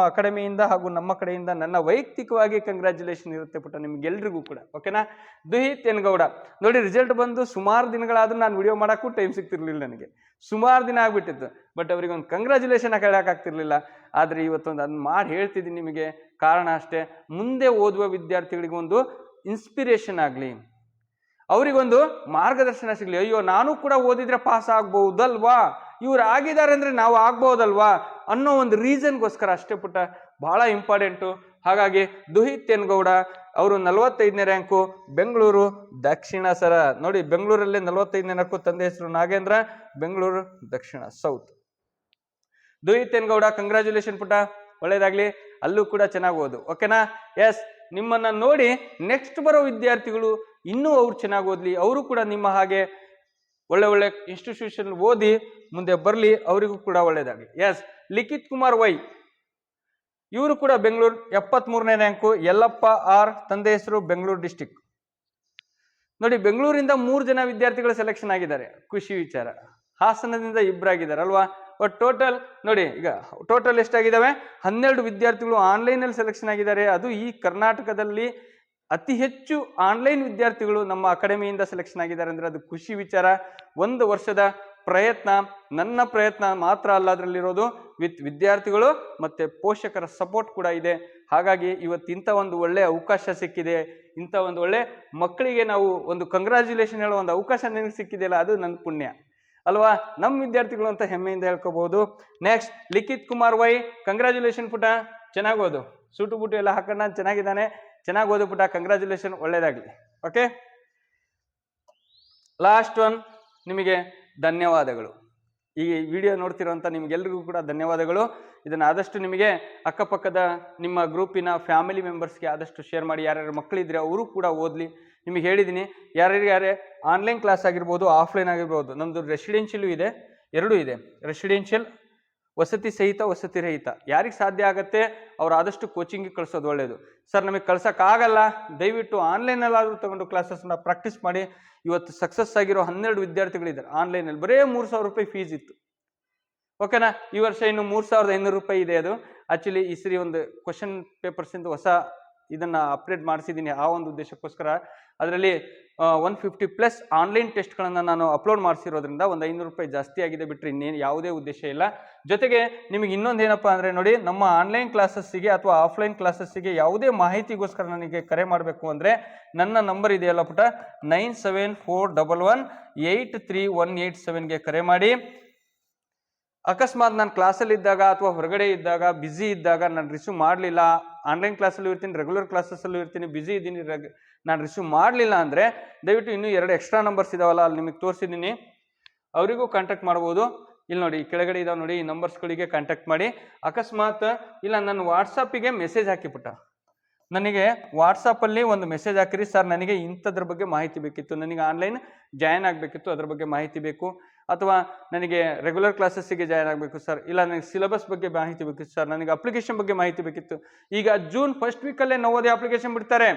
ಅಕಾಡೆಮಿಯಿಂದ ಹಾಗೂ ನಮ್ಮ ಕಡೆಯಿಂದ ನನ್ನ ವೈಯಕ್ತಿಕವಾಗಿ ಕಂಗ್ರ್ಯಾಚುಲೇಷನ್ ಇರುತ್ತೆ ಪುಟ್ಟ, ನಿಮ್ಗೆಲ್ರಿಗೂ ಕೂಡ. ಓಕೆನಾ. ದುಹಿತ್ ಎನ್ಗೌಡ ನೋಡಿ, ರಿಸಲ್ಟ್ ಬಂದು ಸುಮಾರು ದಿನಗಳಾದ್ರೂ ನಾನು ವಿಡಿಯೋ ಮಾಡೋಕ್ಕೂ ಟೈಮ್ ಸಿಗ್ತಿರ್ಲಿಲ್ಲ, ನನಗೆ ಸುಮಾರು ದಿನ ಆಗ್ಬಿಟ್ಟಿತ್ತು. ಬಟ್ ಅವರಿಗೆ ಒಂದು ಕಂಗ್ರ್ಯಾಚುಲೇಷನ್ ಹೇಳೋಕ್ಕಾಗ್ತಿರ್ಲಿಲ್ಲ. ಆದರೆ ಇವತ್ತೊಂದು ಅದನ್ನ ಮಾಡಿ ಹೇಳ್ತಿದ್ದೀನಿ ನಿಮಗೆ. ಕಾರಣ ಅಷ್ಟೇ, ಮುಂದೆ ಓದುವ ವಿದ್ಯಾರ್ಥಿಗಳಿಗೆ ಒಂದು ಇನ್ಸ್ಪಿರೇಷನ್ ಆಗಲಿ, ಅವರಿಗೊಂದು ಮಾರ್ಗದರ್ಶನ ಸಿಗಲಿ. ಅಯ್ಯೋ, ನಾನು ಕೂಡ ಓದಿದ್ರೆ ಪಾಸ್ ಆಗ್ಬಹುದಲ್ವಾ, ಇವ್ರು ಆಗಿದ್ದಾರೆ ಅಂದ್ರೆ ನಾವು ಆಗ್ಬಹುದಲ್ವಾ ಅನ್ನೋ ಒಂದು ರೀಸನ್ಗೋಸ್ಕರ ಅಷ್ಟೇ ಪುಟ್ಟ, ಬಹಳ ಇಂಪಾರ್ಟೆಂಟು. ಹಾಗಾಗಿ ದುಹಿತ್ ಎನ್ಗೌಡ ಅವರು 45ನೇ ರ್ಯಾಂಕು, ಬೆಂಗಳೂರು ದಕ್ಷಿಣ ಸರ. ನೋಡಿ, ಬೆಂಗಳೂರಲ್ಲೇ 45ನೇ ರ್ಯಾಂಕು, ತಂದೆ ಹೆಸರು ನಾಗೇಂದ್ರ, ಬೆಂಗಳೂರು ದಕ್ಷಿಣ ಸೌತ್. ದುಹಿತ್ ಎನ್ಗೌಡ, ಕಂಗ್ರ್ಯಾಚುಲೇಷನ್ ಪುಟ್ಟ, ಒಳ್ಳೇದಾಗ್ಲಿ, ಅಲ್ಲೂ ಕೂಡ ಚೆನ್ನಾಗಿ ಓದು. ಓಕೆನಾ. ಎಸ್, ನಿಮ್ಮನ್ನ ನೋಡಿ ನೆಕ್ಸ್ಟ್ ಬರೋ ವಿದ್ಯಾರ್ಥಿಗಳು ಇನ್ನೂ ಅವ್ರು ಚೆನ್ನಾಗಿ ಓದ್ಲಿ, ಅವರು ಕೂಡ ನಿಮ್ಮ ಹಾಗೆ ಒಳ್ಳೆ ಇನ್ಸ್ಟಿಟ್ಯೂಷನ್ ಓದಿ ಮುಂದೆ ಬರಲಿ, ಅವರಿಗೂ ಕೂಡ ಒಳ್ಳೇದಾಗಲಿ. ಎಸ್, ಲಿಖಿತ್ ಕುಮಾರ್ ವೈ, ಇವರು ಕೂಡ ಬೆಂಗಳೂರು 73ನೇ ರ್ಯಾಂಕು, ಯಲ್ಲಪ್ಪ ಆರ್, ತಂದೆ ಹೆಸರು ಬೆಂಗಳೂರು ಡಿಸ್ಟಿಕ್. ನೋಡಿ, ಬೆಂಗಳೂರಿಂದ 3 ಜನ ವಿದ್ಯಾರ್ಥಿಗಳು ಸೆಲೆಕ್ಷನ್ ಆಗಿದ್ದಾರೆ, ಖುಷಿ ವಿಚಾರ. ಹಾಸನದಿಂದ 2 ಆಗಿದ್ದಾರೆ ಅಲ್ವಾ. ಬಟ್ ಟೋಟಲ್ ನೋಡಿ, ಈಗ ಟೋಟಲ್ ಎಷ್ಟಾಗಿದ್ದಾವೆ? 12 ವಿದ್ಯಾರ್ಥಿಗಳು ಆನ್ಲೈನಲ್ಲಿ ಸೆಲೆಕ್ಷನ್ ಆಗಿದ್ದಾರೆ. ಅದು ಈ ಕರ್ನಾಟಕದಲ್ಲಿ ಅತಿ ಹೆಚ್ಚು ಆನ್ಲೈನ್ ವಿದ್ಯಾರ್ಥಿಗಳು ನಮ್ಮ ಅಕಾಡೆಮಿಯಿಂದ ಸೆಲೆಕ್ಷನ್ ಆಗಿದ್ದಾರೆ ಅಂದ್ರೆ ಅದು ಖುಷಿ ವಿಚಾರ. 1 ವರ್ಷದ ಪ್ರಯತ್ನ, ನನ್ನ ಪ್ರಯತ್ನ ಮಾತ್ರ ಅಲ್ಲ ಅದರಲ್ಲಿರೋದು, ವಿದ್ಯಾರ್ಥಿಗಳು ಮತ್ತೆ ಪೋಷಕರ ಸಪೋರ್ಟ್ ಕೂಡ ಇದೆ. ಹಾಗಾಗಿ ಇವತ್ತು ಇಂಥ ಒಂದು ಒಳ್ಳೆ ಅವಕಾಶ ಸಿಕ್ಕಿದೆ, ಇಂಥ ಒಂದು ಒಳ್ಳೆ ಮಕ್ಕಳಿಗೆ ನಾವು ಒಂದು ಕಂಗ್ರ್ಯಾಚುಲೇಷನ್ ಹೇಳೋ ಒಂದು ಅವಕಾಶ ನನಗೆ ಸಿಕ್ಕಿದೆಯಲ್ಲ, ಅದು ನನ್ನ ಪುಣ್ಯ ಅಲ್ವಾ, ನಮ್ಮ ವಿದ್ಯಾರ್ಥಿಗಳು ಅಂತ ಹೆಮ್ಮೆಯಿಂದ ಹೇಳ್ಕೋಬಹುದು. ನೆಕ್ಸ್ಟ್, ಲಿಖಿತ್ ಕುಮಾರ್ ವೈ, ಕಂಗ್ರ್ಯಾಚುಲೇಷನ್ ಪುಟ, ಚೆನ್ನಾಗಿ ಓದು, ಸೂಟು ಬೂಟು ಎಲ್ಲ ಹಾಕೊಂಡು ಚೆನ್ನಾಗಿದ್ದಾನೆ, ಚೆನ್ನಾಗಿ ಓದು ಪುಟ, ಕಂಗ್ರ್ಯಾಚುಲೇಷನ್, ಒಳ್ಳೇದಾಗ್ಲಿ. ಓಕೆ, ಲಾಸ್ಟ್ ಒನ್, ನಿಮಗೆ ಧನ್ಯವಾದಗಳು. ಈ ವಿಡಿಯೋ ನೋಡ್ತಿರೋಂಥ ನಿಮ್ಗೆಲ್ರಿಗೂ ಕೂಡ ಧನ್ಯವಾದಗಳು. ಇದನ್ನು ಆದಷ್ಟು ನಿಮಗೆ ಅಕ್ಕಪಕ್ಕದ ನಿಮ್ಮ ಗ್ರೂಪಿನ ಫ್ಯಾಮಿಲಿ ಮೆಂಬರ್ಸ್ಗೆ ಆದಷ್ಟು ಶೇರ್ ಮಾಡಿ. ಯಾರ್ಯಾರು ಮಕ್ಕಳಿದ್ರೆ ಅವರು ಕೂಡ ಓದಲಿ. ನಿಮಗೆ ಹೇಳಿದ್ದೀನಿ, ಯಾರೇ ಆನ್ಲೈನ್ ಕ್ಲಾಸ್ ಆಗಿರ್ಬೋದು, ಆಫ್ಲೈನ್ ಆಗಿರ್ಬೋದು. ನಮ್ಮದು ರೆಸಿಡೆನ್ಷಿಯಲು ಇದೆ, 2 ಇದೆ, ರೆಸಿಡೆನ್ಷಿಯಲ್ ವಸತಿ ಸಹಿತ, ವಸತಿ ರಹಿತ. ಯಾರಿಗೆ ಸಾಧ್ಯ ಆಗುತ್ತೆ ಅವ್ರು ಆದಷ್ಟು ಕೋಚಿಂಗಿಗೆ ಕಳಿಸೋದು ಒಳ್ಳೆಯದು. ಸರ್ ನಮಗೆ ಕಳ್ಸೋಕ್ಕಾಗಲ್ಲ, ದಯವಿಟ್ಟು ಆನ್ಲೈನಲ್ಲಾದರೂ ತಗೊಂಡು ಕ್ಲಾಸಸ್ನ ಪ್ರಾಕ್ಟೀಸ್ ಮಾಡಿ. ಇವತ್ತು ಸಕ್ಸಸ್ ಆಗಿರೋ 12 ವಿದ್ಯಾರ್ಥಿಗಳಿದ್ದಾರೆ ಆನ್ಲೈನಲ್ಲಿ. ಬರೇ 3,000 ರೂಪಾಯಿ ಫೀಸ್ ಇತ್ತು. ಓಕೆನಾ. ಈ ವರ್ಷ ಇನ್ನು 3,500 ರೂಪಾಯಿ ಇದೆ. ಅದು ಆ್ಯಕ್ಚುಲಿ ಈ ಸರಿ ಒಂದು ಕ್ವಶನ್ ಪೇಪರ್ಸಿಂದ ಹೊಸ ಇದನ್ನು ಅಪ್ಡೇಟ್ ಮಾಡಿಸಿದ್ದೀನಿ, ಆ ಒಂದು ಉದ್ದೇಶಕ್ಕೋಸ್ಕರ. ಅದರಲ್ಲಿ 150+ ಆನ್ಲೈನ್ ಟೆಸ್ಟ್ಗಳನ್ನು ನಾನು ಅಪ್ಲೋಡ್ ಮಾಡಿಸಿರೋದ್ರಿಂದ ಒಂದು 500 ರೂಪಾಯಿ ಜಾಸ್ತಿ ಆಗಿದೆ, ಬಿಟ್ಟರೆ ಇನ್ನೇನು ಯಾವುದೇ ಉದ್ದೇಶ ಇಲ್ಲ. ಜೊತೆಗೆ ನಿಮಗೆ ಇನ್ನೊಂದು ಏನಪ್ಪ ಅಂದರೆ ನೋಡಿ, ನಮ್ಮ ಆನ್ಲೈನ್ ಕ್ಲಾಸಸ್ಸಿಗೆ ಅಥವಾ ಆಫ್ಲೈನ್ ಕ್ಲಾಸಸ್ಸಿಗೆ ಯಾವುದೇ ಮಾಹಿತಿಗೋಸ್ಕರ ನನಗೆ ಕರೆ ಮಾಡಬೇಕು ಅಂದರೆ ನನ್ನ ನಂಬರ್ ಇದೆಯಲ್ಲ ಪುಟ, 9741831187ಗೆ ಕರೆ ಮಾಡಿ. ಅಕಸ್ಮಾತ್ ನಾನು ಕ್ಲಾಸಲ್ಲಿ ಇದ್ದಾಗ ಅಥವಾ ಹೊರಗಡೆ ಇದ್ದಾಗ, ಬ್ಯುಸಿ ಇದ್ದಾಗ, ನಾನು ರಿಸೀವ್ ಮಾಡಲಿಲ್ಲ, ಆನ್ಲೈನ್ ಕ್ಲಾಸಲ್ಲೂ ಇರ್ತೀನಿ, ರೆಗ್ಯುಲರ್ ಕ್ಲಾಸಸ್ಸಲ್ಲೂ ಇರ್ತೀನಿ, ಬ್ಯುಸಿ ಇದ್ದೀನಿ, ನಾನು ರಿಸೀವ್ ಮಾಡಲಿಲ್ಲ ಅಂದರೆ ದಯವಿಟ್ಟು ಇನ್ನೂ 2 ಎಕ್ಸ್ಟ್ರಾ ನಂಬರ್ಸ್ ಇದಾವಲ್ಲ, ಅಲ್ಲಿ ನಿಮಗೆ ತೋರಿಸಿದ್ದೀನಿ, ಅವರಿಗೂ ಕಾಂಟ್ಯಾಕ್ಟ್ ಮಾಡ್ಬೋದು. ಇಲ್ಲಿ ನೋಡಿ ಕೆಳಗಡೆ ಇದಾವೆ ನೋಡಿ, ಈ ನಂಬರ್ಸ್ಗಳಿಗೆ ಕಾಂಟ್ಯಾಕ್ಟ್ ಮಾಡಿ. ಅಕಸ್ಮಾತ್ ಇಲ್ಲ ನನ್ನ ವಾಟ್ಸಪ್ಪಿಗೆ ಮೆಸೇಜ್ ಹಾಕಿಬಿಟ್ಟ, ನನಗೆ ವಾಟ್ಸಪ್ಪಲ್ಲಿ ಒಂದು ಮೆಸೇಜ್ ಹಾಕಿರಿ, ಸರ್ ನನಗೆ ಇಂಥದ್ರ ಬಗ್ಗೆ ಮಾಹಿತಿ ಬೇಕಿತ್ತು, ನನಗೆ ಆನ್ಲೈನ್ ಜಾಯ್ನ್ ಆಗಬೇಕಿತ್ತು, ಅದ್ರ ಬಗ್ಗೆ ಮಾಹಿತಿ ಬೇಕು, ಅಥವಾ ನನಗೆ ರೆಗ್ಯುಲರ್ ಕ್ಲಾಸಸ್ಸಿಗೆ ಜಾಯ್ನ್ ಆಗಬೇಕು ಸರ್, ಇಲ್ಲ ನನಗೆ ಸಿಲೆಬಸ್ ಬಗ್ಗೆ ಮಾಹಿತಿ ಬೇಕಿತ್ತು ಸರ್, ನನಗೆ ಅಪ್ಲಿಕೇಶನ್ ಬಗ್ಗೆ ಮಾಹಿತಿ ಬೇಕಿತ್ತು. ಈಗ ಜೂನ್ ಫಸ್ಟ್ ವೀಕಲ್ಲೇ ನವೋದಯ ಅಪ್ಲಿಕೇಶನ್ ಬಿಡ್ತಾರೆ.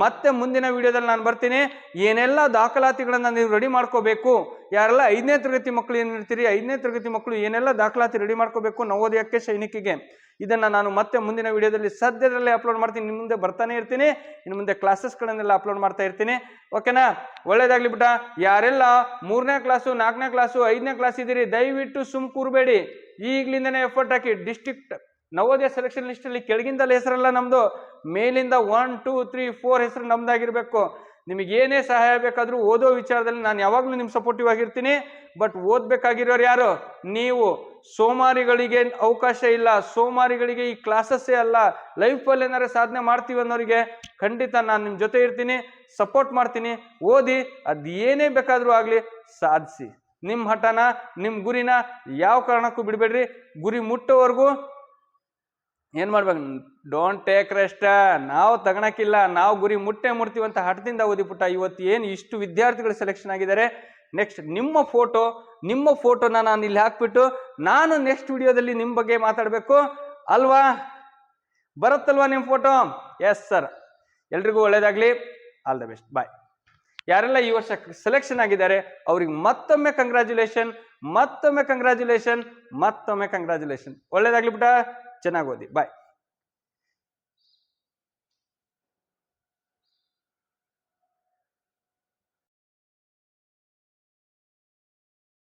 ಮತ್ತೆ ಮುಂದಿನ ವಿಡಿಯೋದಲ್ಲಿ ನಾನು ಬರ್ತೀನಿ, ಏನೆಲ್ಲ ದಾಖಲಾತಿಗಳನ್ನು ನೀವು ರೆಡಿ ಮಾಡ್ಕೋಬೇಕು, ಯಾರೆಲ್ಲ 5ನೇ ತರಗತಿ ಮಕ್ಕಳು ಏನಿರ್ತೀರಿ 5ನೇ ತರಗತಿ ಮಕ್ಕಳು ಏನೆಲ್ಲ ದಾಖಲಾತಿ ರೆಡಿ ಮಾಡ್ಕೋಬೇಕು ನವೋದಯಕ್ಕೆ ಸೈನಿಕಿಗೆ, ಇದನ್ನು ನಾನು ಮತ್ತೆ ಮುಂದಿನ ವಿಡಿಯೋದಲ್ಲಿ ಸದ್ಯದಲ್ಲೇ ಅಪ್ಲೋಡ್ ಮಾಡ್ತೀನಿ. ನಿಮ್ಮ ಮುಂದೆ ಬರ್ತಾನೆ ಇರ್ತೀನಿ, ಇನ್ನು ಮುಂದೆ ಕ್ಲಾಸಸ್ಗಳನ್ನೆಲ್ಲ ಅಪ್ಲೋಡ್ ಮಾಡ್ತಾ ಇರ್ತೀನಿ. ಓಕೆನಾ? ಒಳ್ಳೇದಾಗ್ಲಿ ಬಿಟ್ಟ. ಯಾರೆಲ್ಲ 3ನೇ ಕ್ಲಾಸು 4ನೇ ಕ್ಲಾಸು 5ನೇ ಕ್ಲಾಸ್ ಇದ್ದೀರಿ ದಯವಿಟ್ಟು ಸುಮ್ ಕೂರಬೇಡಿ, ಈಗಲಿಂದನೇ ಎಫರ್ಟ್ ಹಾಕಿ. ಡಿಸ್ಟ್ರಿಕ್ಟ್ ನವೋದಯ ಸೆಲೆಕ್ಷನ್ ಲಿಸ್ಟಲ್ಲಿ ಕೆಳಗಿಂದಲೇ ಹೆಸರಲ್ಲ ನಮ್ಮದು, ಮೇಲಿಂದ 1 2 3 4 ಹೆಸರು ನಮ್ದಾಗಿರ್ಬೇಕು. ನಿಮಗೆ ಏನೇ ಸಹಾಯ ಬೇಕಾದರೂ ಓದೋ ವಿಚಾರದಲ್ಲಿ ನಾನು ಯಾವಾಗಲೂ ನಿಮ್ಮ ಸಪೋರ್ಟಿವ್ ಆಗಿರ್ತೀನಿ. ಬಟ್ ಓದಬೇಕಾಗಿರೋರು ಯಾರು? ನೀವು. ಸೋಮಾರಿಗಳಿಗೆ ಅವಕಾಶ ಇಲ್ಲ, ಸೋಮಾರಿಗಳಿಗೆ ಈ ಕ್ಲಾಸಸ್ಸೇ ಅಲ್ಲ. ಲೈಫಲ್ಲಿ ಏನಾರು ಸಾಧನೆ ಮಾಡ್ತೀವಿ ಅನ್ನೋರಿಗೆ ಖಂಡಿತ ನಾನು ನಿಮ್ಮ ಜೊತೆ ಇರ್ತೀನಿ, ಸಪೋರ್ಟ್ ಮಾಡ್ತೀನಿ. ಓದಿ, ಅದು ಏನೇ ಬೇಕಾದರೂ ಆಗಲಿ ಸಾಧಿಸಿ. ನಿಮ್ಮ ಹಠನ ನಿಮ್ಮ ಗುರಿನ ಯಾವ ಕಾರಣಕ್ಕೂ ಬಿಡಬೇಡ್ರಿ. ಗುರಿ ಮುಟ್ಟೋವರೆಗೂ ಏನು ಮಾಡ್ಬೇಕು? Don't take rest. ನಾವು ತಗೊಳಕ್ಕಿಲ್ಲ, ನಾವು ಗುರಿ ಮುಟ್ತೀವಿ ಅಂತ ಹಠದಿಂದ ಓದಿಬಿಟ್ಟ. ಇವತ್ತು ಏನು ಇಷ್ಟು ವಿದ್ಯಾರ್ಥಿಗಳು ಸೆಲೆಕ್ಷನ್ ಆಗಿದ್ದಾರೆ. ನೆಕ್ಸ್ಟ್ ನಿಮ್ಮ ಫೋಟೋನ ನಾನು ಇಲ್ಲಿ ಹಾಕ್ಬಿಟ್ಟು ನಾನು ನೆಕ್ಸ್ಟ್ ವಿಡಿಯೋದಲ್ಲಿ ನಿಮ್ಮ ಬಗ್ಗೆ ಮಾತಾಡಬೇಕು ಅಲ್ವಾ? ಬರುತ್ತಲ್ವಾ ನಿಮ್ಮ ಫೋಟೋ? S sir. ಎಲ್ರಿಗೂ ಒಳ್ಳೇದಾಗಲಿ. All the best. ಬಾಯ್. ಯಾರೆಲ್ಲ ಈ ವರ್ಷ ಸೆಲೆಕ್ಷನ್ ಆಗಿದ್ದಾರೆ ಅವ್ರಿಗೆ ಮತ್ತೊಮ್ಮೆ ಕಂಗ್ರ್ಯಾಚುಲೇಷನ್. ಒಳ್ಳೇದಾಗ್ಲಿ ಬಿಟ್ಟ. ಚೆನ್ನಾಗಿ ಓದಿ. ಬಾಯ್.